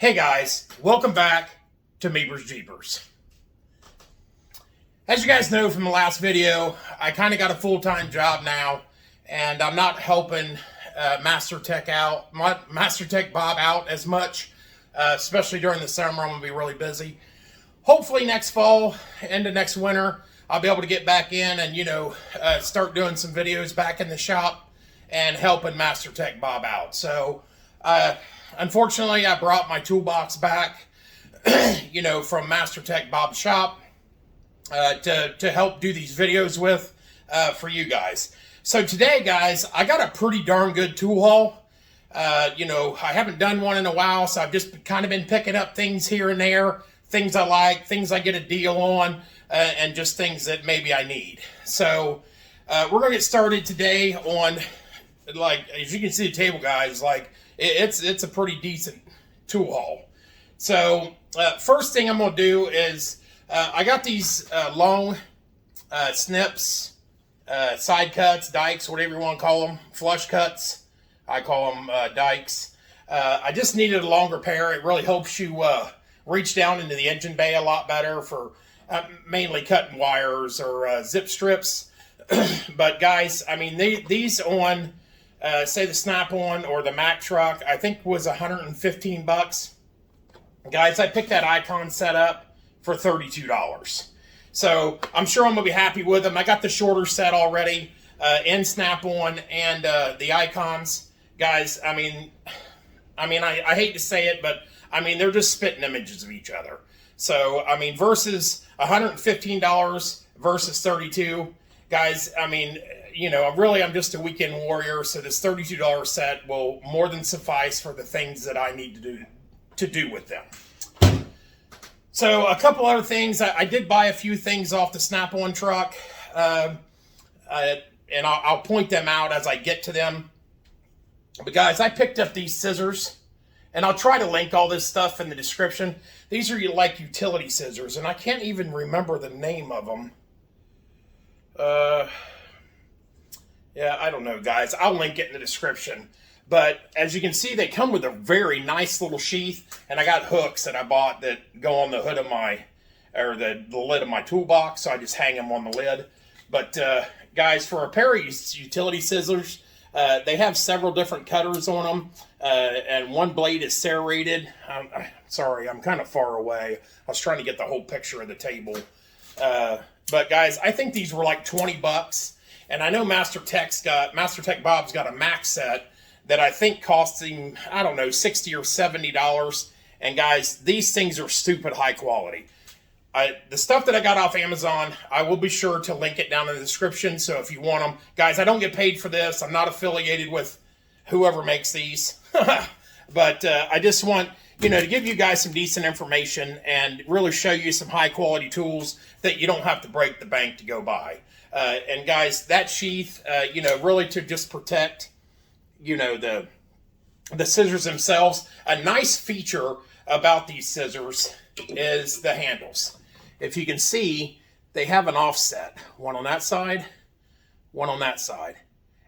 Hey guys, welcome back to Meepers Jeepers. As you guys know from the last video, I kind of got a full-time job now, and I'm not helping Master Tech Bob out as much, especially during the summer. I'm going to be really busy. Hopefully next fall, into next winter, I'll be able to get back in and, start doing some videos back in the shop and helping Master Tech Bob out. So, unfortunately, I brought my toolbox back, from Master Tech Bob's shop to help do these videos with for you guys. So today, guys, I got a pretty darn good tool haul. I haven't done one in a while, so I've just kind of been picking up things here and there, things I like, things I get a deal on, and just things that maybe I need. So we're going to get started today on, as you can see the table, guys, it's a pretty decent tool haul. So first thing I'm going to do is I got these long snips, side cuts, dikes, whatever you want to call them, flush cuts. I call them dikes. I just needed a longer pair. It really helps you reach down into the engine bay a lot better for mainly cutting wires or zip strips. But guys, I mean, these on say the Snap-on or the Mack truck, I think was 115 bucks. Guys, I picked that icon set up for $32. So I'm sure I'm gonna be happy with them. I got the shorter set already in Snap-on and the icons. Guys, I hate to say it, but I mean, they're just spitting images of each other. So, I mean, versus $115 versus $32, guys, I mean, I'm just a weekend warrior, so this $32 set will more than suffice for the things that I need to do with them. So a couple other things. I did buy a few things off the Snap-on truck, and I'll point them out as I get to them. But guys, I picked up these scissors, and I'll try to link all this stuff in the description. These are like utility scissors, and I can't even remember the name of them. Yeah, I don't know, guys. I'll link it in the description. But as you can see, they come with a very nice little sheath, and I got hooks that I bought that go on the hood of the lid of my toolbox, so I just hang them on the lid. But guys, for a pair of utility scissors, they have several different cutters on them, and one blade is serrated. Sorry, I'm kind of far away. I was trying to get the whole picture of the table. But guys, I think these were like 20 bucks. And I know Master Tech Bob's got a Mack set that I think costs him, I don't know, $60 or $70. And guys, these things are stupid high quality. The stuff that I got off Amazon, I will be sure to link it down in the description. So if you want them, guys, I don't get paid for this. I'm not affiliated with whoever makes these. But I just want, to give you guys some decent information and really show you some high quality tools that you don't have to break the bank to go buy. And guys, that sheath, really to just protect, the scissors themselves. A nice feature about these scissors is the handles. If you can see, they have an offset. One on that side, one on that side.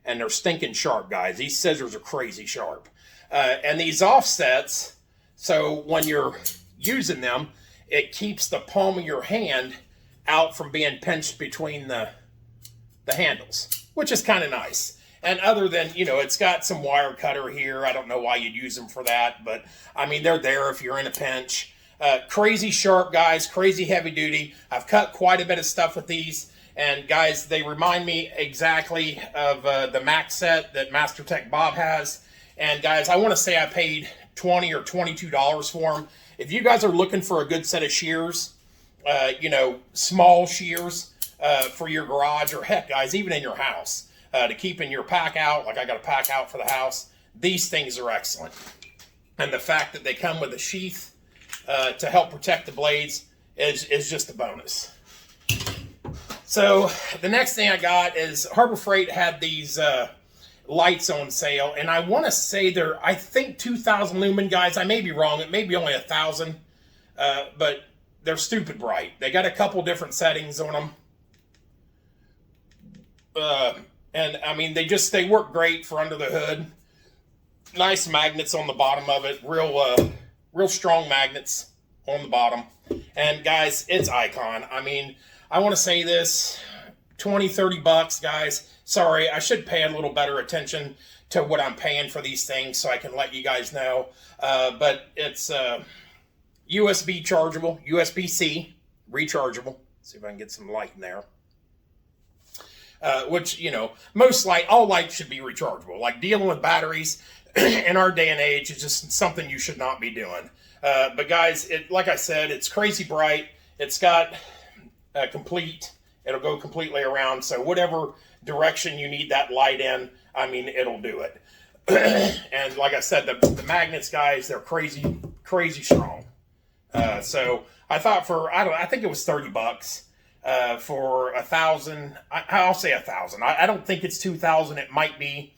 And they're stinking sharp, guys. These scissors are crazy sharp. And these offsets, so when you're using them, it keeps the palm of your hand out from being pinched between the handles, which is kind of nice. And other than, it's got some wire cutter here. I don't know why you'd use them for that, but I mean, they're there if you're in a pinch. Crazy sharp, guys, crazy heavy duty. I've cut quite a bit of stuff with these, and guys, they remind me exactly of the Mack set that Master Tech Bob has. And guys, I want to say I paid $20 or $22 for them. If you guys are looking for a good set of shears, small shears, for your garage, or heck, guys, even in your house, to keep in your pack out, like I got a pack out for the house, these things are excellent. And the fact that they come with a sheath to help protect the blades is just a bonus. So the next thing I got is Harbor Freight had these lights on sale, and I want to say they're, I think 2,000 lumen, guys. I may be wrong. It may be only 1,000, but they're stupid bright. They got a couple different settings on them. And I mean, they work great for under the hood. Nice magnets on the bottom of it. Real real strong magnets on the bottom. And guys, it's Icon. I mean, I want to say this, 20, 30 bucks, guys. Sorry, I should pay a little better attention to what I'm paying for these things so I can let you guys know. But it's USB chargeable, USB-C, rechargeable. See if I can get some light in there. Which, you know, all lights should be rechargeable. Like, dealing with batteries in our day and age is just something you should not be doing. But guys, like I said, it's crazy bright. It's got it'll go completely around. So whatever direction you need that light in, I mean, it'll do it. And like I said, the magnets, guys, they're crazy, crazy strong. So I thought I think it was 30 bucks. For 1,000, I'll say 1,000. I don't think it's 2,000. It might be.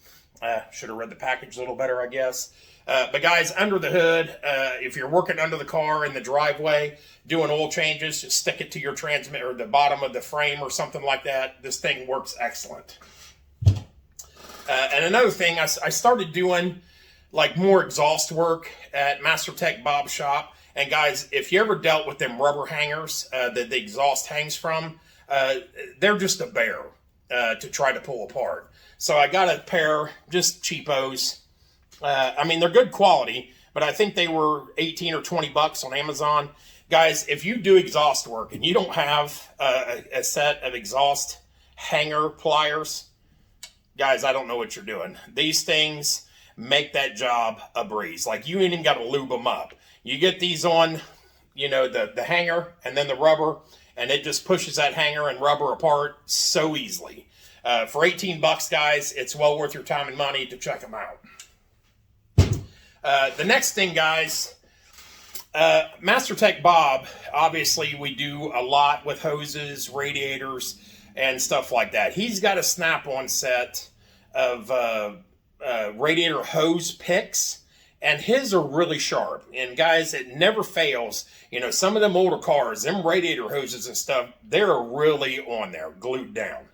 Should have read the package a little better, I guess. But guys, under the hood, if you're working under the car in the driveway, doing oil changes, just stick it to your transmitter or the bottom of the frame or something like that. This thing works excellent. And another thing, I started doing like more exhaust work at Master Tech Bob's shop. And guys, if you ever dealt with them rubber hangers that the exhaust hangs from, they're just a bear to try to pull apart. So I got a pair, just cheapos. I mean, they're good quality, but I think they were 18 or 20 bucks on Amazon. Guys, if you do exhaust work and you don't have a set of exhaust hanger pliers, guys, I don't know what you're doing. These things make that job a breeze. Like, you ain't even got to lube them up. You get these on, you know, the hanger and then the rubber, and it just pushes that hanger and rubber apart so easily. For 18 bucks, guys, it's well worth your time and money to check them out. The next thing, guys, Master Tech Bob, obviously we do a lot with hoses, radiators, and stuff like that. He's got a snap-on set of radiator hose picks. And his are really sharp. And guys, it never fails. You know, some of them older cars, them radiator hoses and stuff, they're really on there, glued down.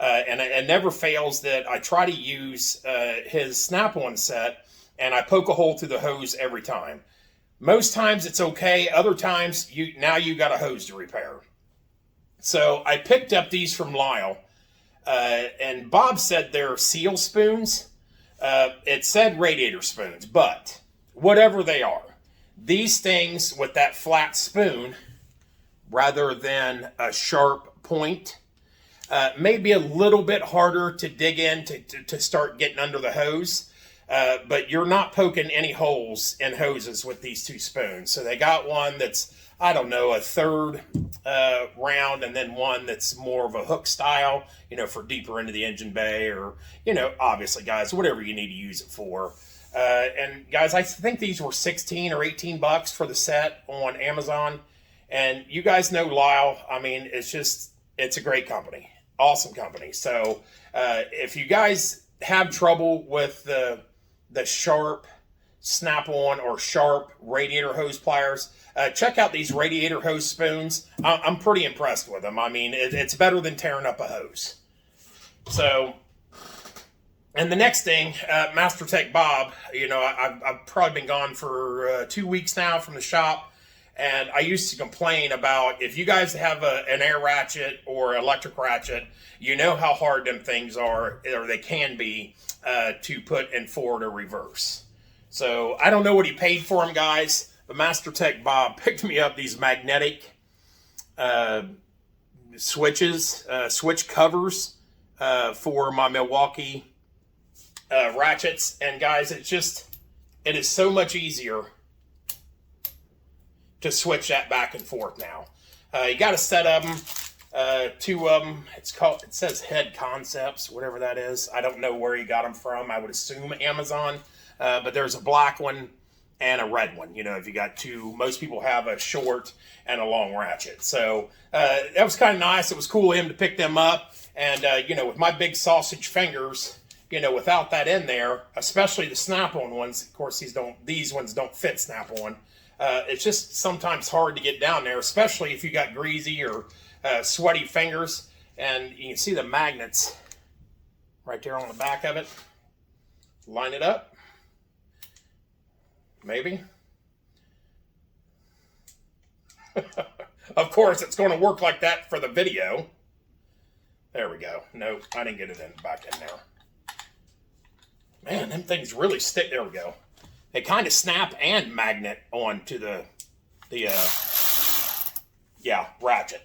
And it never fails that I try to use his snap-on set, and I poke a hole through the hose every time. Most times it's okay. Other times, now you got a hose to repair. So I picked up these from Lyle. And Bob said they're seal spoons. It said radiator spoons, but whatever they are, these things with that flat spoon rather than a sharp point may be a little bit harder to dig in to start getting under the hose, but you're not poking any holes in hoses with these two spoons. So they got one that's, I don't know, a third round, and then one that's more of a hook style, you know, for deeper into the engine bay, or, you know, obviously, guys, whatever you need to use it for. And guys, I think these were 16 or 18 bucks for the set on Amazon. And you guys know Lyle. I mean, it's a great company, awesome company. So if you guys have trouble with the sharp snap-on or sharp radiator hose pliers, check out these radiator hose spoons. I'm pretty impressed with them. I mean, it's better than tearing up a hose. So, and the next thing, Master Tech Bob, you know, I've probably been gone for 2 weeks now from the shop, and I used to complain about, if you guys have an air ratchet or electric ratchet, you know how hard them things are, or they can be, to put in forward or reverse. So I don't know what he paid for them, guys, but Master Tech Bob picked me up these magnetic switch covers for my Milwaukee ratchets. And guys, it is so much easier to switch that back and forth now. You got a set of them, 2 of them. It says Head Concepts, whatever that is. I don't know where he got them from. I would assume Amazon. But there's a black one and a red one. You know, if you got two, most people have a short and a long ratchet. So that was kind of nice. It was cool of him to pick them up. And, you know, with my big sausage fingers, you know, without that in there, especially the snap-on ones, of course, these ones don't fit snap-on. It's just sometimes hard to get down there, especially if you got greasy or sweaty fingers. And you can see the magnets right there on the back of it. Line it up. Maybe. Of course, it's going to work like that for the video. There we go. No, I didn't get it back in there. Man, them things really stick. There we go. They kind of snap and magnet onto the ratchet.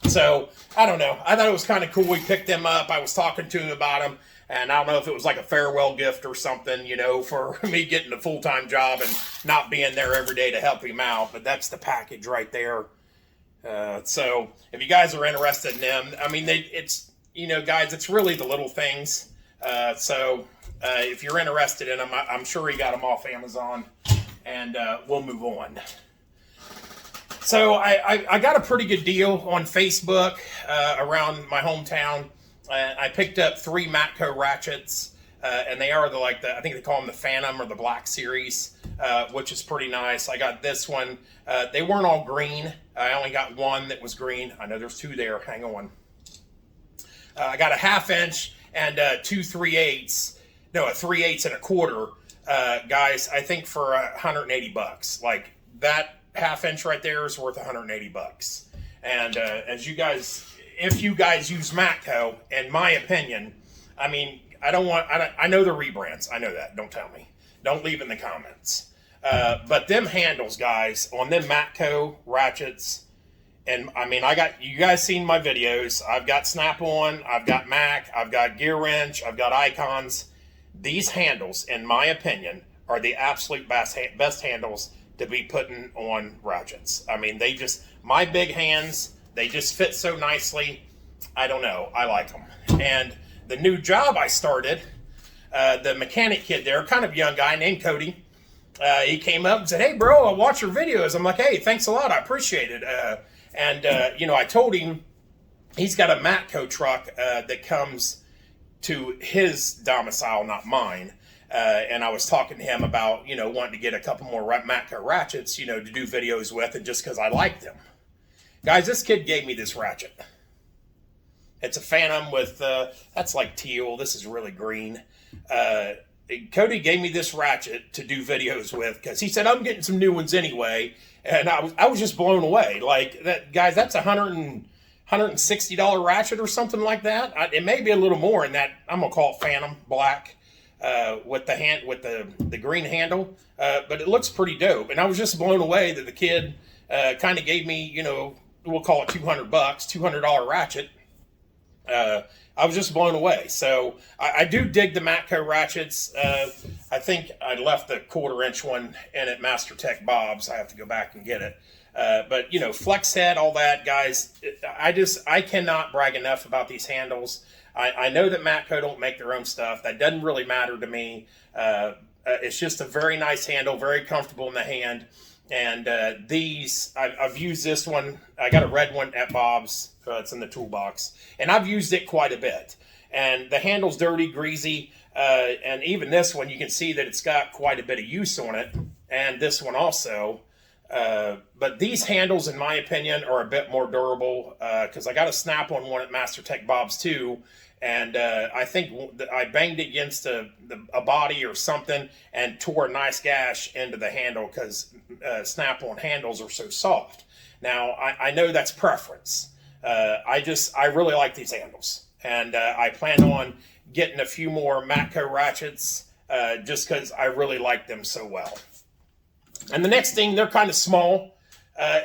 So, I don't know. I thought it was kind of cool. We picked them up. I was talking to him about them. And I don't know if it was like a farewell gift or something, you know, for me getting a full-time job and not being there every day to help him out. But that's the package right there. So if you guys are interested in them, I mean, it's, you know, guys, it's really the little things. If you're interested in them, I'm sure he got them off Amazon, and we'll move on. So I got a pretty good deal on Facebook around my hometown. I picked up 3 Matco Ratchets, and they are I think they call them the Phantom or the Black Series, which is pretty nice. I got this one. They weren't all green. I only got one that was green. I know there's 2 there. Hang on. I got a 1/2 inch and 2 3/8. No, a 3/8 and a quarter. Guys, I think for $180. Like that 1/2 inch right there is worth $180. And as you guys, if you guys use Matco, in my opinion, I mean, I know the rebrands. I know that. Don't tell me. Don't leave in the comments. But them handles, guys, on them Matco ratchets, and I mean, you guys seen my videos. I've got Snap-on, I've got Mac, I've got Gear Wrench, I've got Icons. These handles, in my opinion, are the absolute best handles to be putting on ratchets. I mean, my big hands, they just fit so nicely. I don't know. I like them. And the new job I started, the mechanic kid there, kind of young guy named Cody, he came up and said, "Hey, bro, I watch your videos." I'm like, "Hey, thanks a lot. I appreciate it." You know, I told him he's got a Matco truck that comes to his domicile, not mine. And I was talking to him about, you know, wanting to get a couple more Matco ratchets, you know, to do videos with, and just because I liked them. Guys, this kid gave me this ratchet. It's a Phantom with, that's like teal. This is really green. Cody gave me this ratchet to do videos with because he said, "I'm getting some new ones anyway." And I was just blown away. Like, that, guys, that's $160 ratchet or something like that. It may be a little more in that. I'm going to call it Phantom Black. With the green handle, but it looks pretty dope. And I was just blown away that the kid kind of gave me, you know, we'll call it $200, $200 ratchet. I was just blown away. So I do dig the Matco ratchets. I think I left the 1/4 inch one in at Master Tech Bob's. I have to go back and get it. But you know, flex head, all that, guys. I cannot brag enough about these handles. I know that Matco don't make their own stuff. That doesn't really matter to me. It's just a very nice handle, very comfortable in the hand. And I've used this one. I got a red one at Bob's. It's in the toolbox. And I've used it quite a bit. And the handle's dirty, greasy. And even this one, you can see that it's got quite a bit of use on it. And this one also. But these handles, in my opinion, are a bit more durable. Because I got a Snap-on one at Master Tech Bob's too. And I think I banged it against a body or something and tore a nice gash into the handle because Snap-on handles are so soft. Now, I know that's preference. I really like these handles. And I plan on getting a few more Matco ratchets just because I really like them so well. And the next thing, they're kind of small,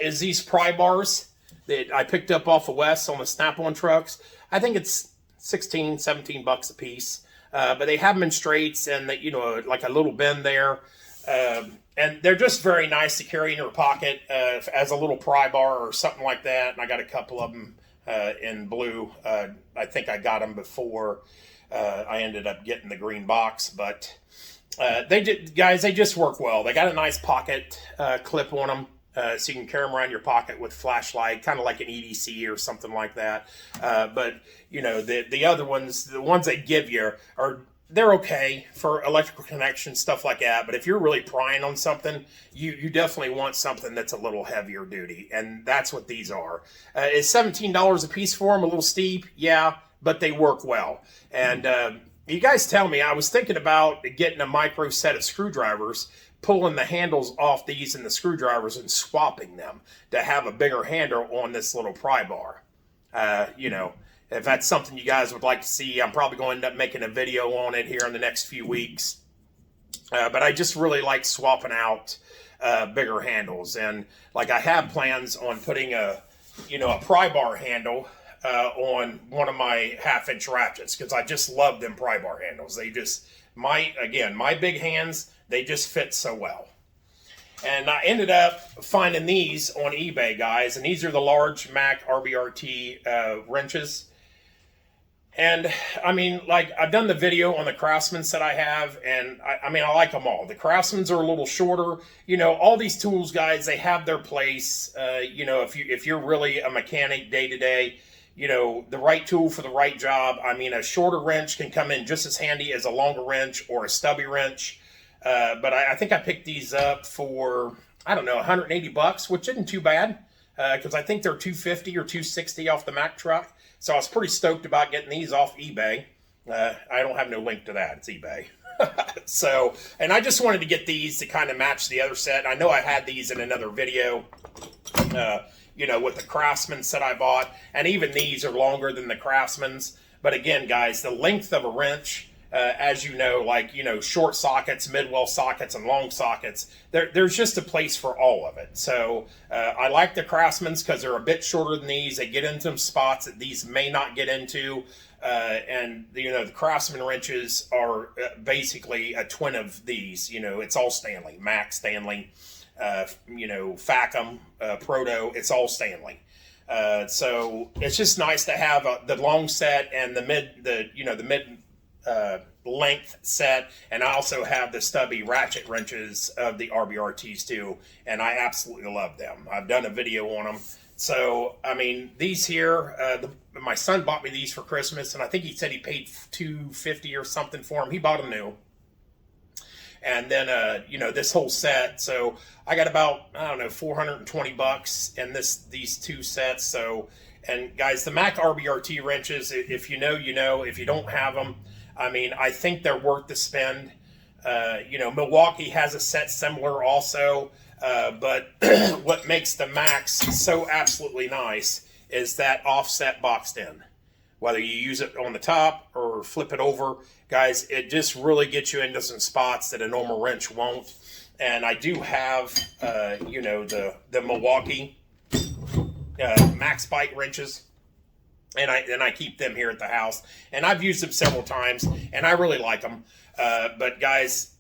is these pry bars that I picked up off of Wes on the Snap-on trucks. I think it's $16, $17 a piece. But they have them in straights and that, you know, like a little bend there. And they're just very nice to carry in your pocket as a little pry bar or something like that. And I got a couple of them in blue. I think I got them before I ended up getting the green box. But they just work well. They got a nice pocket clip on them. So you can carry them around your pocket with flashlight, kind of like an EDC or something like that. But, you know, the other ones, the ones they give you, they're okay for electrical connections, stuff like that. But if you're really prying on something, you definitely want something that's a little heavier duty. And that's what these are. Is $17 a piece for them a little steep? Yeah, but they work well. And you guys tell me, I was thinking about getting a micro set of screwdrivers, pulling the handles off these and the screwdrivers and swapping them to have a bigger handle on this little pry bar. You know, if that's something you guys would like to see, I'm probably going to end up making a video on it here in the next few weeks. But I just really like swapping out bigger handles. And like I have plans on putting a pry bar handle on one of my 1/2-inch ratchets, because I just love them pry bar handles. They just, my big hands, they just fit so well. And I ended up finding these on eBay, guys, and these are the large Mac RBRT wrenches. And I mean, like, I've done the video on the Craftsman set I have, and I mean, I like them all. The Craftsmans are a little shorter. You know, all these tools, guys, they have their place. You know, if you're really a mechanic day to day, you know, the right tool for the right job. I mean, a shorter wrench can come in just as handy as a longer wrench or a stubby wrench. But I think I picked these up for, I don't know, 180 bucks, which isn't too bad, because I think they're 250 or 260 off the Mac truck. So I was pretty stoked about getting these off eBay. I don't have no link to that. It's eBay. So, and I just wanted to get these to kind of match the other set. I know I had these in another video, you know, with the Craftsman set I bought. And even these are longer than the Craftsman's. But again, guys, the length of a wrench, as you know, like, you know, short sockets, mid-well sockets, and long sockets, there's just a place for all of it. So I like the Craftsmans because they're a bit shorter than these. They get into some spots that these may not get into. And, you know, the Craftsman wrenches are basically a twin of these. You know, it's all Stanley, Mac Stanley, you know, Facom, Proto, it's all Stanley. So it's just nice to have the long set and the mid length set, and I also have the stubby ratchet wrenches of the RBRTs too, and I absolutely love them. I've done a video on them. So I mean, these here, my son bought me these for Christmas, and I think he said he paid $250 or something for them. He bought them new, and then you know, this whole set. So I got about, I don't know, 420 bucks in these two sets. So, and guys, the Mac RBRT wrenches, if you know, you know. If you don't have them, I mean, I think they're worth the spend. You know, Milwaukee has a set similar also, but what makes the Macs so absolutely nice is that offset boxed in. Whether you use it on the top or flip it over, guys, it just really gets you into some spots that a normal wrench won't. And I do have, you know, the Milwaukee Max Bite wrenches. And I keep them here at the house, and I've used them several times, and I really like them. But guys,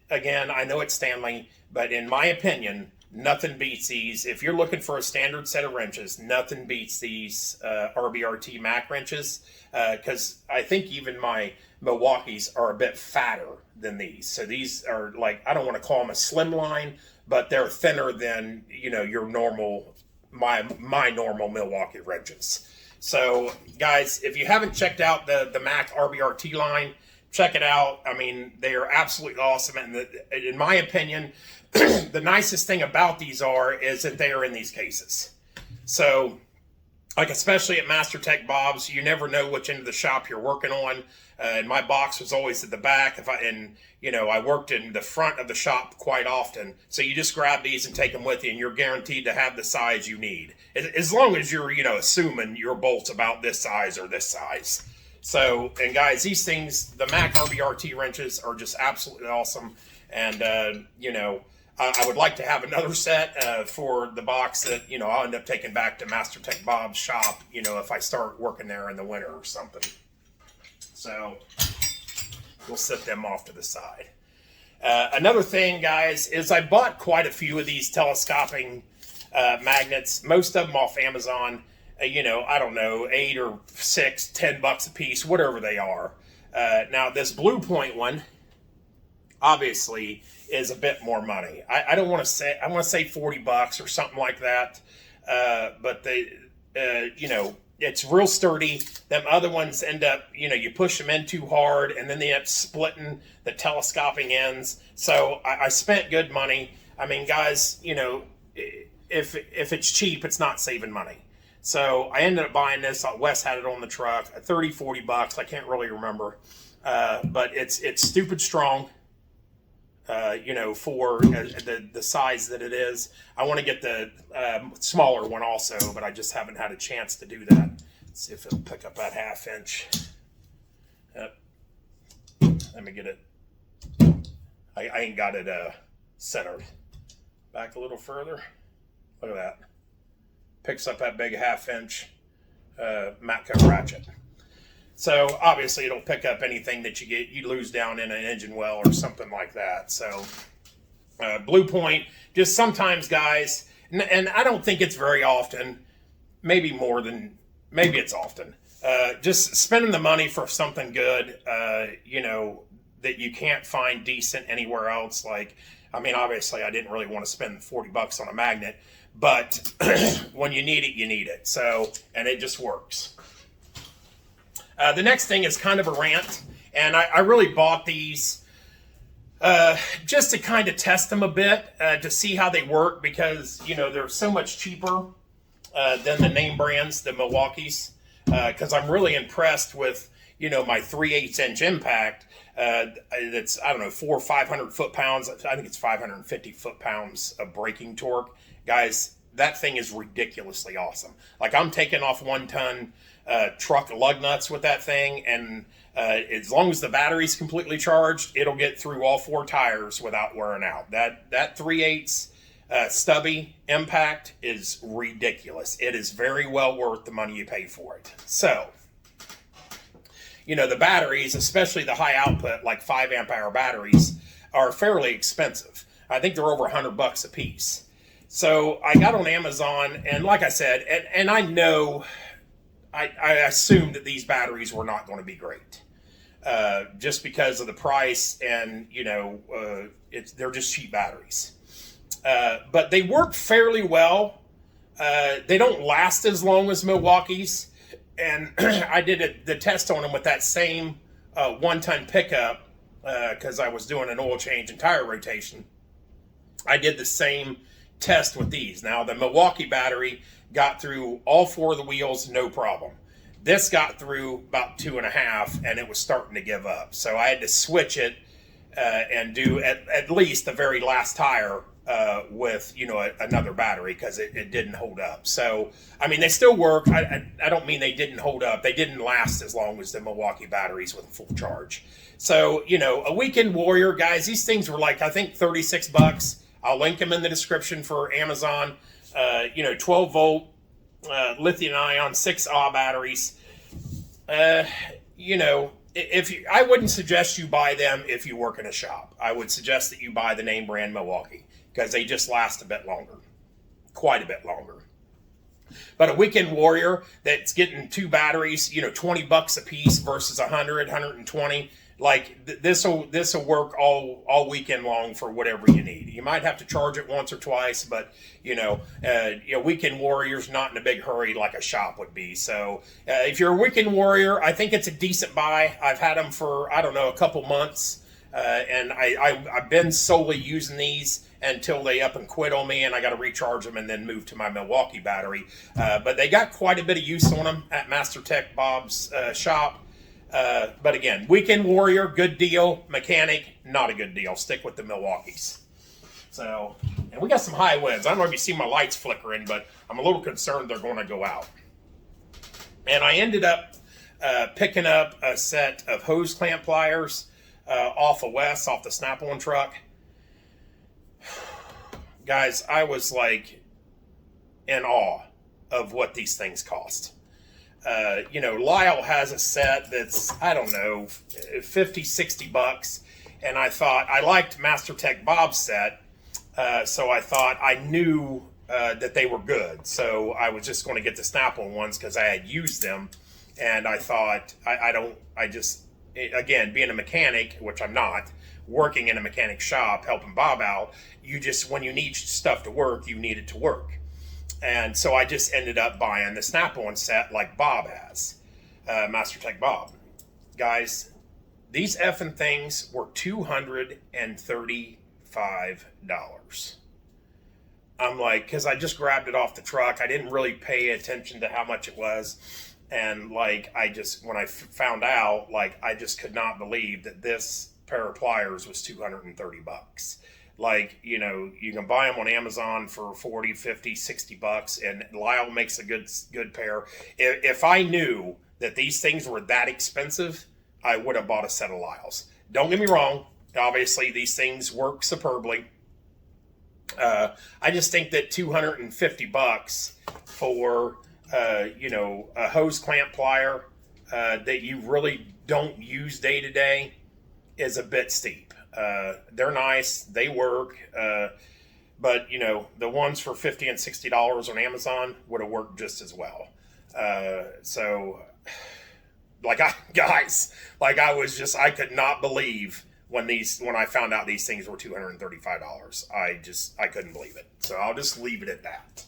again, I know it's Stanley, but in my opinion, nothing beats these. If you're looking for a standard set of wrenches, nothing beats these RBRT Mac wrenches, because I think even my Milwaukee's are a bit fatter than these. So these are, like, I don't want to call them a slim line, but they're thinner than, you know, your normal, my normal Milwaukee wrenches. So, guys, if you haven't checked out the Mac RBRT line, check it out. I mean, they are absolutely awesome. And in my opinion, the nicest thing about these is that they are in these cases. So, like, especially at Master Tech Bob's, you never know which end of the shop you're working on. And my box was always at the back. You know, I worked in the front of the shop quite often. So you just grab these and take them with you, and you're guaranteed to have the size you need. As long as you're, you know, assuming your bolt's about this size or this size. So, and guys, these things, the Mac RBRT wrenches are just absolutely awesome. And, you know, I would like to have another set for the box that, you know, I'll end up taking back to Master Tech Bob's shop, you know, if I start working there in the winter or something. So we'll set them off to the side. Another thing, guys, is I bought quite a few of these telescoping magnets, most of them off Amazon. You know, I don't know, 8 or 6, 10 bucks a piece, whatever they are. Now, this Blue Point one, obviously, is a bit more money. I don't want to say, I want to say 40 bucks or something like that. But they, you know, it's real sturdy. Them other ones end up, you know, you push them in too hard, and then they end up splitting the telescoping ends. So I spent good money. I mean, guys, you know, if it's cheap, it's not saving money. So I ended up buying this. Wes had it on the truck, 30, 40 bucks. I can't really remember. But it's stupid strong. you know, for the size that it is. I want to get the smaller one also, but I just haven't had a chance to do that. Let's see if it'll pick up that 1/2 inch. Let me get it. I ain't got it centered. Back a little further. Look at that. Picks up that big 1/2 inch Matco ratchet. So obviously it'll pick up anything that you lose down in an engine well or something like that. So Blue Point, just sometimes, guys, and I don't think it's very often, maybe it's often, just spending the money for something good, you know, that you can't find decent anywhere else. Like, I mean, obviously I didn't really want to spend $40 on a magnet, but when you need it, you need it. So, and it just works. The next thing is kind of a rant, and I really bought these just to kind of test them a bit, to see how they work, because, you know, they're so much cheaper than the name brands, the Milwaukee's, because I'm really impressed with, you know, my 3/8 inch impact. That's, I don't know, 400 or 500 foot-pounds. I think it's 550 foot-pounds of braking torque. Guys, that thing is ridiculously awesome. Like, I'm taking off 1-ton truck lug nuts with that thing, and as long as the battery's completely charged, it'll get through all 4 tires without wearing out. That 3/8 stubby impact is ridiculous. It is very well worth the money you pay for it. So, you know, the batteries, especially the high output, like 5 amp hour batteries, are fairly expensive. I think they're over $100 a piece. So I got on Amazon, and like I said, and I know, I assumed that these batteries were not going to be great, just because of the price, and, you know, they're just cheap batteries. But they work fairly well. They don't last as long as Milwaukee's. And I did the test on them with that same 1-ton pickup, because I was doing an oil change and tire rotation. I did the same test with these. Now, the Milwaukee battery got through all 4 of the wheels, no problem. This got through about 2.5, and it was starting to give up. So I had to switch it and do at least the very last tire with, you know, another battery, because it didn't hold up. So, I mean, they still work. I don't mean they didn't hold up. They didn't last as long as the Milwaukee batteries with a full charge. So, you know, a Weekend Warrior, guys, these things were like, I think, $36. I'll link them in the description for Amazon. You know, 12 volt lithium ion 6Ah batteries. You know, I wouldn't suggest you buy them if you work in a shop. I would suggest that you buy the name brand Milwaukee, because they just last a bit longer, quite a bit longer. But a Weekend Warrior that's getting 2 batteries, you know, $20 a piece versus 100, 120. Like, this will work all weekend long for whatever you need. You might have to charge it once or twice, but, you know, Weekend Warrior's not in a big hurry like a shop would be. So if you're a Weekend Warrior, I think it's a decent buy. I've had them for, I don't know, a couple months, and I've been solely using these until they up and quit on me, and I got to recharge them and then move to my Milwaukee battery. But they got quite a bit of use on them at Master Tech Bob's shop. But again, Weekend Warrior, good deal. Mechanic, not a good deal. Stick with the Milwaukee's. So, and we got some high winds. I don't know if you see my lights flickering, but I'm a little concerned they're going to go out. And I ended up picking up a set of hose clamp pliers off of Wes, off the Snap-on truck. Guys, I was like in awe of what these things cost. You know, Lyle has a set that's, I don't know, $50, $60. And I thought, I liked Master Tech Bob's set. So I thought, I knew that they were good. So I was just going to get the Snap-on ones because I had used them. And I thought, again, being a mechanic, which I'm not, working in a mechanic shop, helping Bob out, when you need stuff to work, you need it to work. And so I just ended up buying the Snap-on set like Bob has, Master Tech Bob. Guys, these effing things were $235. I'm like, because I just grabbed it off the truck. I didn't really pay attention to how much it was. And like, when I found out, like, I just could not believe that this pair of pliers was 230 bucks. Like, you know, you can buy them on Amazon for 40, 50, 60 bucks, and Lyle makes a good pair. If I knew that these things were that expensive, I would have bought a set of Lyles. Don't get me wrong. Obviously, these things work superbly. I just think that 250 bucks for, you know, a hose clamp plier that you really don't use day to day is a bit steep. They're nice, they work, but you know, the ones for $50 and $60 on Amazon would have worked just as well. So, like I could not believe when I found out these things were $235. I couldn't believe it. So I'll just leave it at that.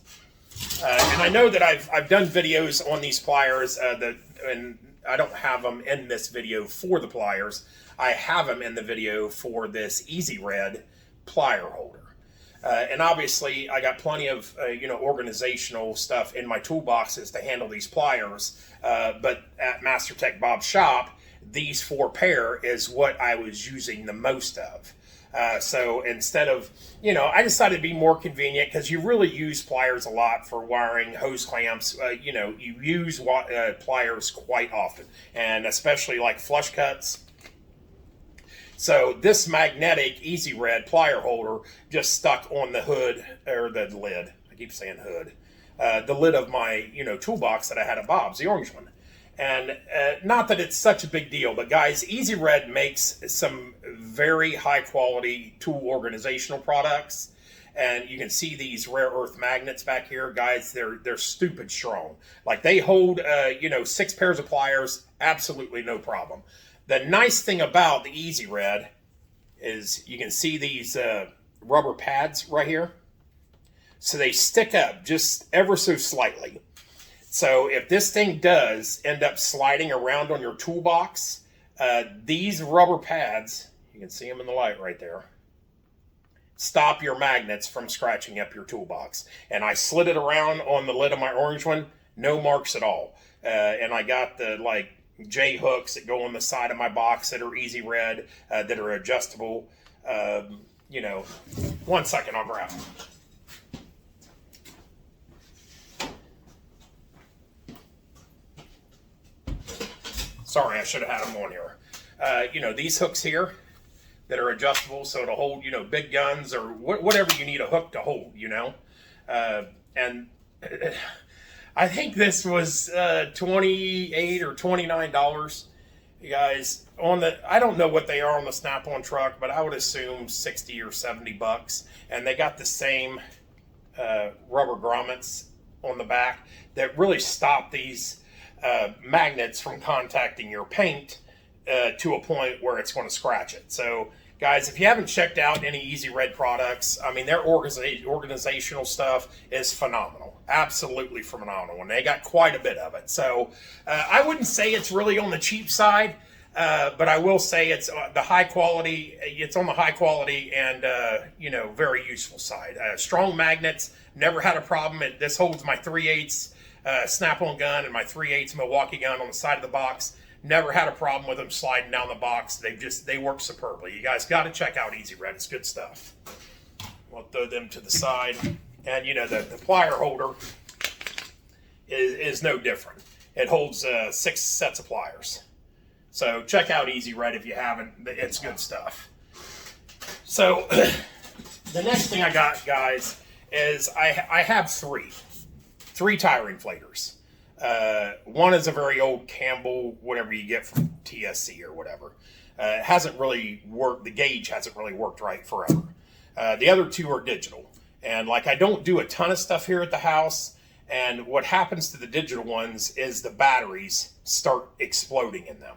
And I know that I've done videos on these pliers and I don't have them in this video for the pliers. I have them in the video for this Easy Red plier holder. And obviously I got plenty of, you know, organizational stuff in my toolboxes to handle these pliers. But at Master Tech Bob's shop, these 4 pair is what I was using the most of. So instead of, you know, I decided to be more convenient because you really use pliers a lot for wiring hose clamps. You know, you use pliers quite often, and especially like flush cuts. So this magnetic Easy Red plier holder just stuck on the hood, or the lid. I keep saying hood. The lid of my, you know, toolbox that I had at Bob's, the orange one. And not that it's such a big deal, but guys, Easy Red makes some very high quality tool organizational products. And you can see these rare earth magnets back here, guys. They're stupid strong. Like they hold, you know, 6 pairs of pliers, absolutely no problem. The nice thing about the Easy Red is you can see these rubber pads right here. So they stick up just ever so slightly. So if this thing does end up sliding around on your toolbox, these rubber pads, you can see them in the light right there, stop your magnets from scratching up your toolbox. And I slid it around on the lid of my orange one, no marks at all. And I got the like J hooks that go on the side of my box that are Easy Red, that are adjustable. You know, one second, I'll grab them. Sorry, I should have had them on here. You know, these hooks here that are adjustable so it'll hold, you know, big guns or whatever you need a hook to hold, you know. And I think this was $28 or $29. You guys, I don't know what they are on the Snap-on truck, but I would assume 60 or 70 bucks. And they got the same rubber grommets on the back that really stop these magnets from contacting your paint to a point where it's going to scratch it. So guys, if you haven't checked out any Easy Red products, I mean, their organizational stuff is phenomenal. Absolutely phenomenal. And they got quite a bit of it. So I wouldn't say it's really on the cheap side, but I will say it's the high quality. It's on the high quality and, you know, very useful side. Strong magnets, never had a problem. This holds my 3/8 Snap-on gun and my 3/8 Milwaukee gun on the side of the box. Never had a problem with them sliding down the box. They work superbly. You guys got to check out Easy Red. It's good stuff. We'll throw them to the side. And you know, the plier holder is no different. It holds 6 sets of pliers. So check out Easy Red if you haven't. It's good stuff. So the next thing I got, guys, is I have 3 tire inflators. One is a very old Campbell, whatever you get from TSC or whatever. It hasn't really worked. The gauge hasn't really worked right forever. The other 2 are digital. And like I don't do a ton of stuff here at the house. And what happens to the digital ones is the batteries start exploding in them.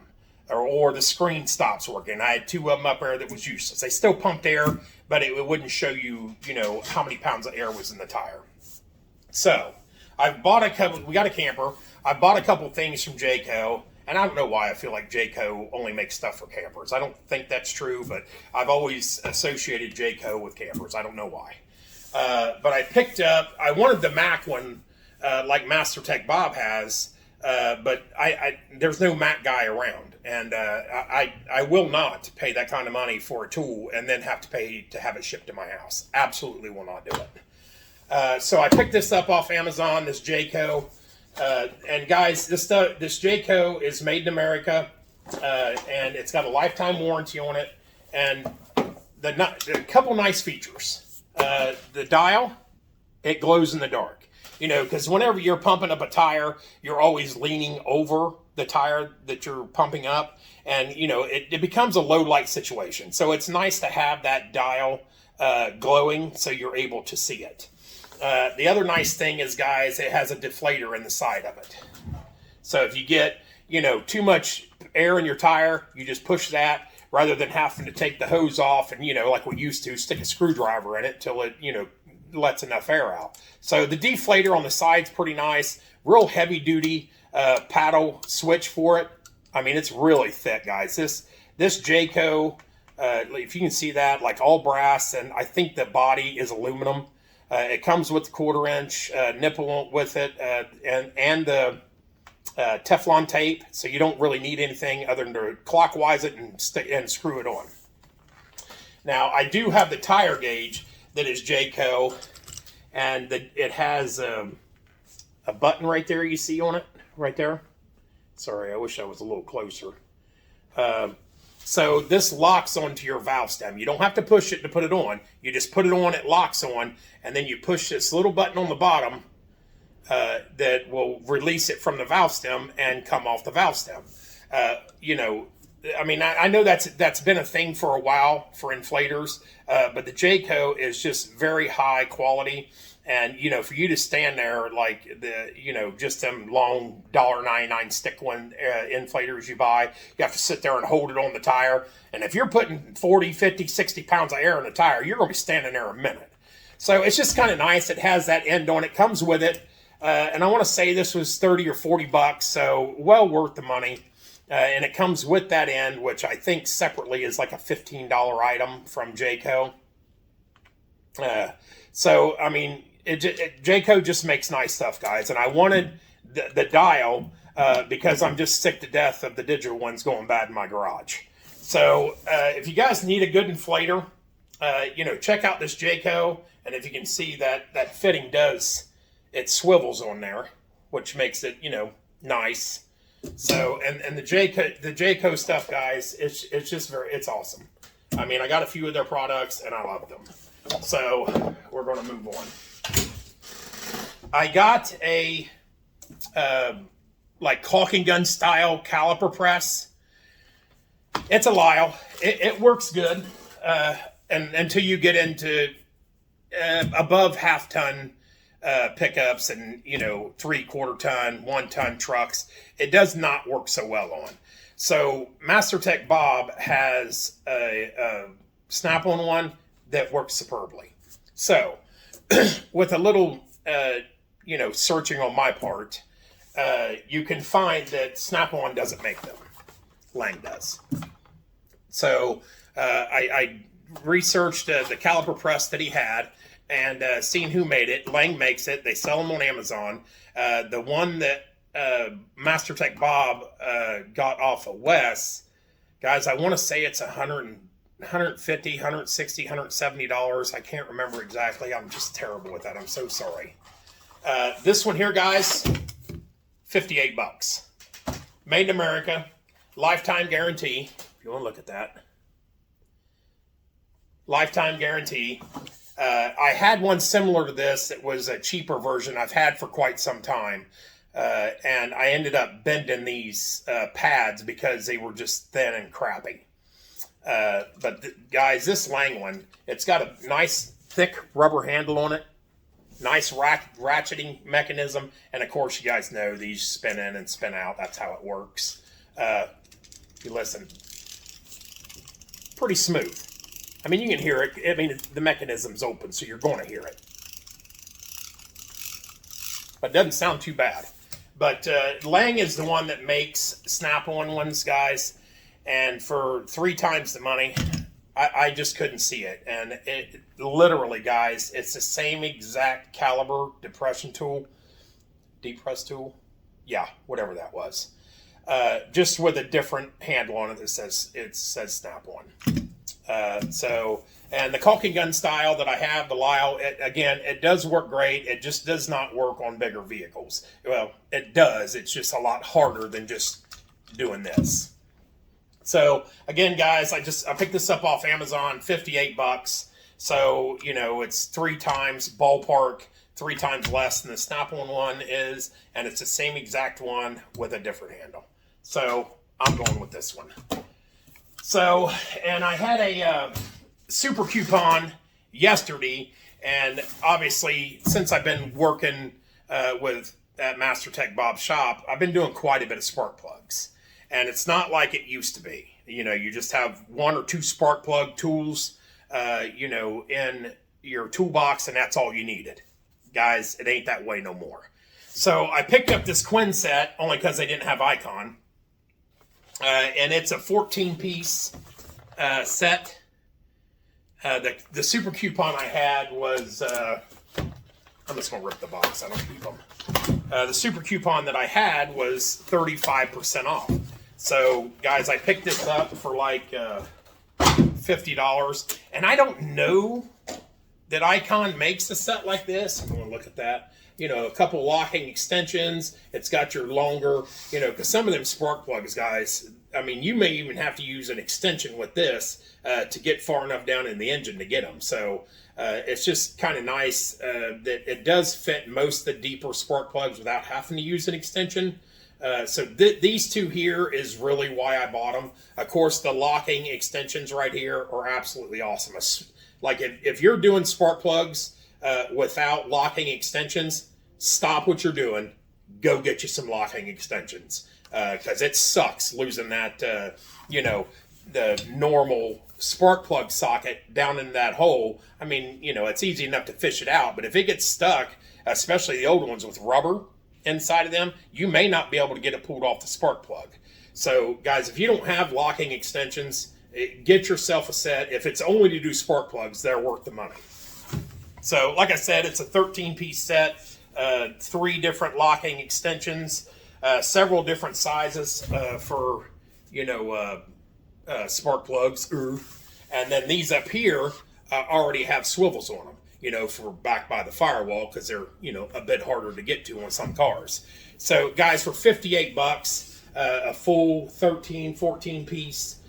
Or the screen stops working. I had 2 of them up there that was useless. They still pumped air, but it wouldn't show you, you know, how many pounds of air was in the tire. So I've bought a couple. We got a camper. I bought a couple things from Jayco, and I don't know why I feel like Jayco only makes stuff for campers. I don't think that's true, but I've always associated Jayco with campers. I don't know why. But I picked up. I wanted the Mac one, like Master Tech Bob has, But there's no Mac guy around, and I will not pay that kind of money for a tool and then have to pay to have it shipped to my house. Absolutely will not do it. So I picked this up off Amazon, this Jayco, and guys, this Jayco is made in America, and it's got a lifetime warranty on it, and a couple nice features. The dial, it glows in the dark. You know, because whenever you're pumping up a tire, you're always leaning over the tire that you're pumping up. And, you know, it becomes a low light situation. So it's nice to have that dial glowing so you're able to see it. The other nice thing is, guys, it has a deflator in the side of it. So if you get, you know, too much air in your tire, you just push that rather than having to take the hose off and, you know, like we used to, stick a screwdriver in it till it, you know, lets enough air out. So the deflator on the side's pretty nice. Real heavy duty paddle switch for it. I mean, it's really thick, guys. This Jayco, if you can see that, like all brass, and I think the body is aluminum. It comes with the 1/4 inch nipple with it, and the Teflon tape, so you don't really need anything other than to clockwise it and screw it on. Now, I do have the tire gauge that is Jayco, and it has a button right there you see on it, right there. Sorry, I wish I was a little closer. So this locks onto your valve stem. You don't have to push it to put it on. You just put it on, it locks on, and then you push this little button on the bottom that will release it from the valve stem and come off the valve stem. You know, I mean, I know that's been a thing for a while for inflators, but the Jayco is just very high quality. And, you know, for you to stand there like just them long $1.99 stick one inflators you buy, you have to sit there and hold it on the tire. And if you're putting 40, 50, 60 pounds of air in the tire, you're going to be standing there a minute. So it's just kind of nice. It has that end on it, comes with it. And I want to say this was 30 or 40 bucks, so well worth the money. And it comes with that end, which I think separately is like a $15 item from Jayco. So, I mean, Jayco just makes nice stuff, guys. And I wanted the dial because I'm just sick to death of the digital ones going bad in my garage. So if you guys need a good inflator, check out this Jayco. And if you can see that fitting it swivels on there, which makes it, nice. So, and the Jayco stuff, guys, it's just it's awesome. I mean, I got a few of their products and I love them. So we're going to move on. I got a like caulking gun style caliper press. It's a Lyle. It works good, and until you get into above half-ton pickups and 3/4 ton, 1 ton trucks, it does not work so well on. So MasterTech Bob has a snap-on one that works superbly. So with a little searching on my part, you can find that Snap-on doesn't make them. Lang does. So I researched the caliper press that he had and seen who made it. Lang makes it. They sell them on Amazon. The one that MasterTech Bob got off of Wes, guys, I want to say it's $150, $160, $170. I can't remember exactly. I'm just terrible with that. I'm so sorry. This one here, guys, 58 bucks. Made in America. Lifetime guarantee. If you want to look at that. Lifetime guarantee. I had one similar to this. It was a cheaper version I've had for quite some time. And I ended up bending these pads because they were just thin and crappy. But guys, this Lang one, it's got a nice thick rubber handle on it. Nice ratcheting mechanism. And of course, you guys know these spin in and spin out. That's how it works. You listen. Pretty smooth. I mean, you can hear it. I mean, the mechanism's open, so you're going to hear it. But it doesn't sound too bad. But Lang is the one that makes Snap-on ones, guys. And for 3 times the money, I just couldn't see it. And it literally, guys, it's the same exact caliber depress tool. Yeah, whatever that was. Just with a different handle on it that says Snap-on. And the caulking gun style that I have, the Lyle, it does work great. It just does not work on bigger vehicles. Well, it does. It's just a lot harder than just doing this. So again, guys, I picked this up off Amazon, $58. So, it's 3 times ballpark, 3 times less than the Snap-on one is, and it's the same exact one with a different handle. So I'm going with this one. So, and I had a super coupon yesterday, and obviously since I've been working at Master Tech Bob's shop, I've been doing quite a bit of spark plugs, and it's not like it used to be. You just have 1 or 2 spark plug tools, in your toolbox, and that's all you needed. Guys, it ain't that way no more. So I picked up this Quinn set only because they didn't have Icon. And it's a 14-piece set. The super coupon I had was, I'm just going to rip the box, I don't keep them. The super coupon that I had was 35% off. So, guys, I picked this up for like $50. And I don't know that Icon makes a set like this. I'm going to look at that. A couple locking extensions. It's got your longer, because some of them spark plugs, guys, I mean, you may even have to use an extension with this to get far enough down in the engine to get them. So it's just kind of nice that it does fit most of the deeper spark plugs without having to use an extension. So these two here is really why I bought them. Of course, the locking extensions right here are absolutely awesome. Like if you're doing spark plugs without locking extensions, stop what you're doing. Go get you some locking extensions. Because it sucks losing that, the normal spark plug socket down in that hole. I mean, it's easy enough to fish it out, but if it gets stuck, especially the old ones with rubber inside of them, you may not be able to get it pulled off the spark plug. So, guys, if you don't have locking extensions, get yourself a set. If it's only to do spark plugs, they're worth the money. So, like I said, it's a 13-piece set, 3 different locking extensions, several different sizes for, spark plugs. And then these up here already have swivels on them, for back by the firewall, because they're, a bit harder to get to on some cars. So, guys, for $58, a full 13, 14-piece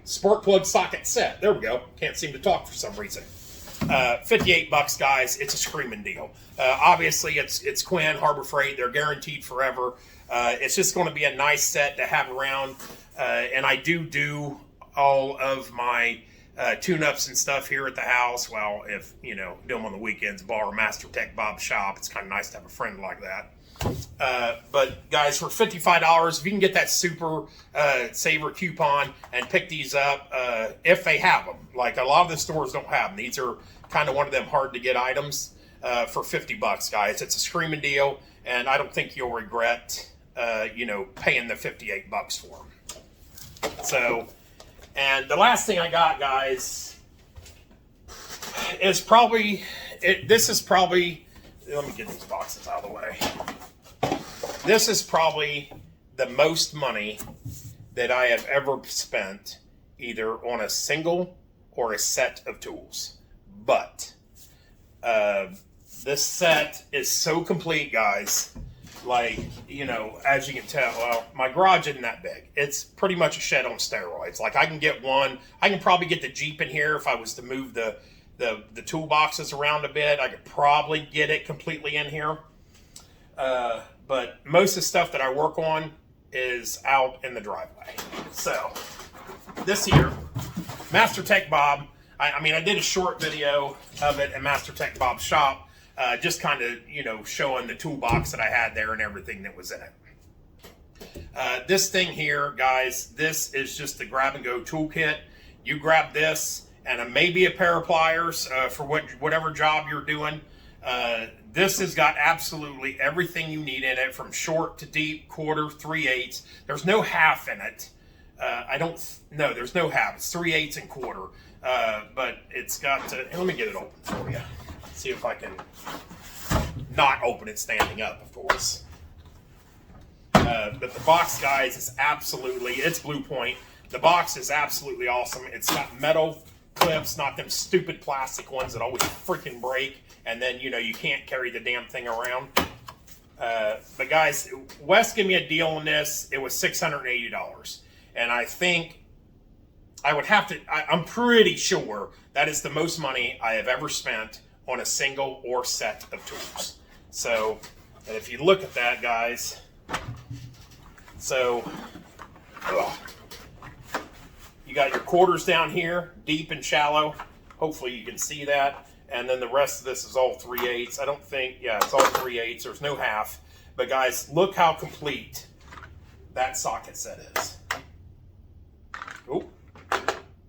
spark plug socket set. There we go. Can't seem to talk for some reason. $58, guys. It's a screaming deal. Obviously, it's Quinn, Harbor Freight. They're guaranteed forever. It's just going to be a nice set to have around. And I do all of my tune-ups and stuff here at the house. Well, if, do them on the weekends, borrow Master Tech Bob's shop. It's kind of nice to have a friend like that. But guys, for $55, if you can get that super saver coupon and pick these up, if they have them, like a lot of the stores don't have them. These are kind of one of them hard to get items for $50, guys. It's a screaming deal, and I don't think you'll regret, paying the $58 for them. So, and the last thing I got, guys, is probably this is probably. Let me get these boxes out of the way. This is probably the most money that I have ever spent either on a single or a set of tools. But this set is so complete, guys. Like, as you can tell, well, my garage isn't that big. It's pretty much a shed on steroids. Like, I can get one. I can probably get the Jeep in here if I was to move the toolboxes around a bit. I could probably get it completely in here. But most of the stuff that I work on is out in the driveway. So, this here, Master Tech Bob, I mean, I did a short video of it at Master Tech Bob's shop, just kind of, showing the toolbox that I had there and everything that was in it. This thing here, guys, this is just the grab-and-go toolkit. You grab this and maybe a pair of pliers for whatever job you're doing. This has got absolutely everything you need in it, from short to deep, quarter, 3/8. There's no half in it. No, there's no half. It's 3/8 and quarter. But it's got to, let me get it open for you. See if I can not open it standing up, of course. But the box, guys, is absolutely, it's Blue Point. The box is absolutely awesome. It's got metal clips, not them stupid plastic ones that always freaking break, and then, you know, you can't carry the damn thing around. But guys, Wes gave me a deal on this. It was $680. And I think I would have to, I'm pretty sure that is the most money I have ever spent on a single or set of tools. So, and if you look at that, guys, so, you got your quarters down here, deep and shallow. Hopefully you can see that. And then the rest of this is all 3/8. I don't think, yeah, it's all 3/8. There's no half. But guys, look how complete that socket set is. Oh,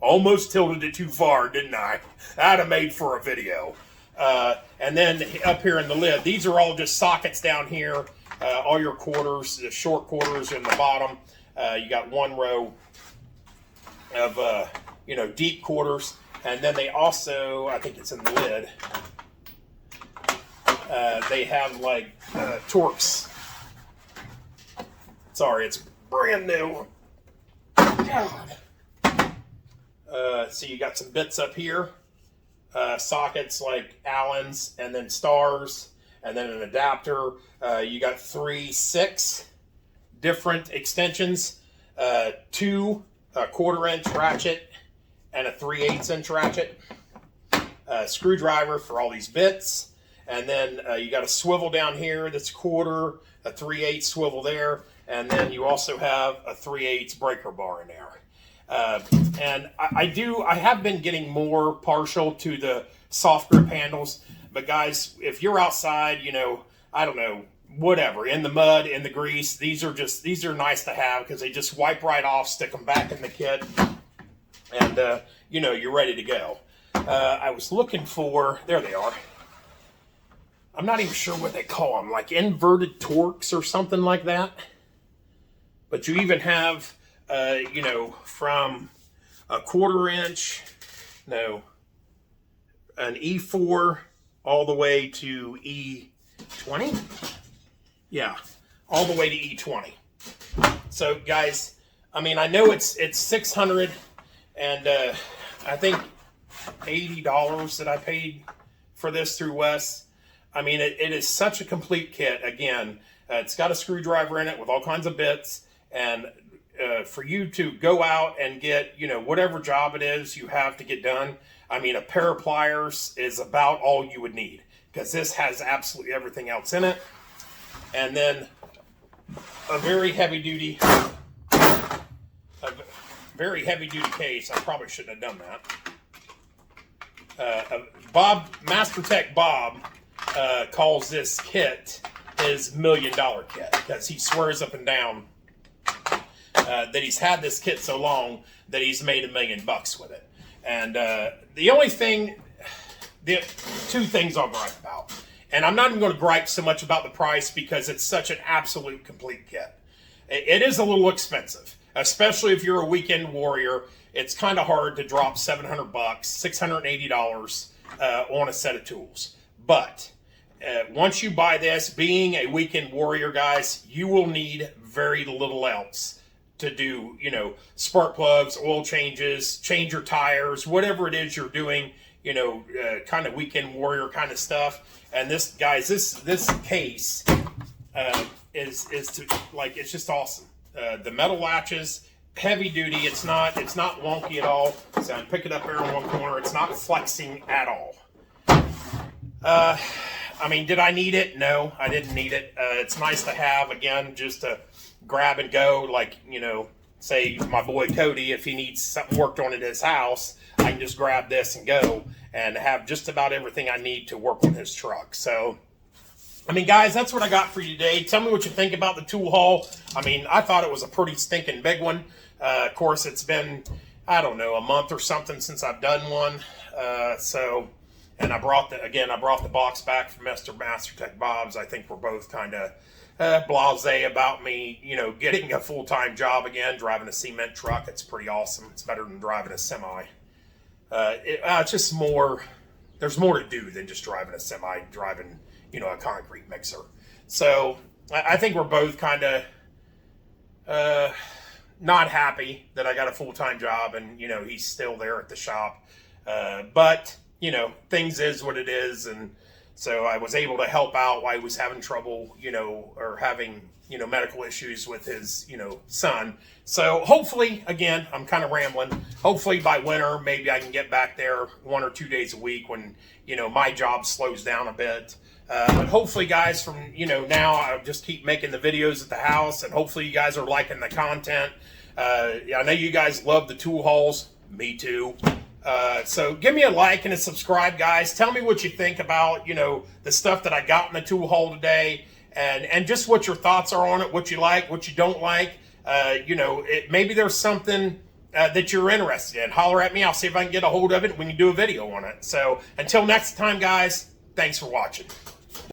almost tilted it too far, didn't I? That'd have made for a video. And then up here in the lid, these are all just sockets down here. All your quarters, the short quarters in the bottom. You got one row of, you know, deep quarters. And then they also, I think it's in the lid, they have like Torx. Sorry, it's brand new. God. So you got some bits up here, sockets like Allen's, and then stars, and then an adapter. You got 6 different extensions, 2 1/4-inch ratchet, and a 3/8 inch ratchet, screwdriver for all these bits, and then you got a swivel down here that's 1/4, a 3/8 swivel there, and then you also have a 3/8 breaker bar in there. And I have been getting more partial to the soft grip handles, but guys, if you're outside, you know, I don't know, whatever, in the mud, in the grease, these are nice to have because they just wipe right off, stick them back in the kit, and you know, you're ready to go. I was looking for, there they are. I'm not even sure what they call them, like inverted Torx or something like that. But you even have, you know, from a 1/4-inch, no, an E4 all the way to E20. Yeah, all the way to E20. So guys, I mean, I know it's 600 and I think $80 that I paid for this through Wes. I mean, it is such a complete kit. Again, it's got a screwdriver in it with all kinds of bits, and for you to go out and get, you know, whatever job it is you have to get done, I mean, a pair of pliers is about all you would need because this has absolutely everything else in it. And then a very heavy duty case. I probably shouldn't have done that. Master Tech Bob calls this kit his $1 million kit because he swears up and down that he's had this kit so long that he's made $1 million with it. And the only thing, the 2 things I'll gripe about, and I'm not even going to gripe so much about the price because it's such an absolute complete kit. It is a little expensive, especially if you're a weekend warrior. It's kind of hard to drop $700, $680 on a set of tools. But once you buy this, being a weekend warrior, guys, you will need very little else to do, you know, spark plugs, oil changes, change your tires, whatever it is you're doing, you know, kind of weekend warrior kind of stuff. And this, guys, this case is to, like, it's just awesome. The metal latches, heavy duty. It's not wonky at all. So I pick it up there in one corner. It's not flexing at all. I mean, did I need it? No, I didn't need it. It's nice to have, again, just to grab and go. Like, you know, say my boy Cody, if he needs something worked on at his house, I can just grab this and go and have just about everything I need to work on his truck. So, I mean, guys, that's what I got for you today. Tell me what you think about the tool haul. I mean, I thought it was a pretty stinking big one. Of course, it's been, I don't know, a month or something since I've done one. And I brought the box back from Mr. Master Tech Bob's. I think we're both kind of blasé about me, you know, getting a full-time job again, driving a cement truck. It's pretty awesome. It's better than driving a semi. It's just more, there's more to do than just driving a semi, driving, you know, a concrete mixer. So I think we're both kind of not happy that I got a full-time job and, you know, he's still there at the shop. But, you know, things is what it is. And so I was able to help out while he was having trouble, you know, or having, you know, medical issues with his, you know, son. So hopefully, again, I'm kind of rambling. Hopefully by winter, maybe I can get back there 1 or 2 days a week when, you know, my job slows down a bit. But hopefully, guys, from, you know, now I'll just keep making the videos at the house, and hopefully you guys are liking the content. I know you guys love the tool hauls. Me too. So give me a like and a subscribe, guys. Tell me what you think about, you know, the stuff that I got in the tool haul today, and just what your thoughts are on it, what you like, what you don't like. You know, maybe there's something that you're interested in. Holler at me. I'll see if I can get a hold of it. We can do a video on it. So until next time, guys, thanks for watching.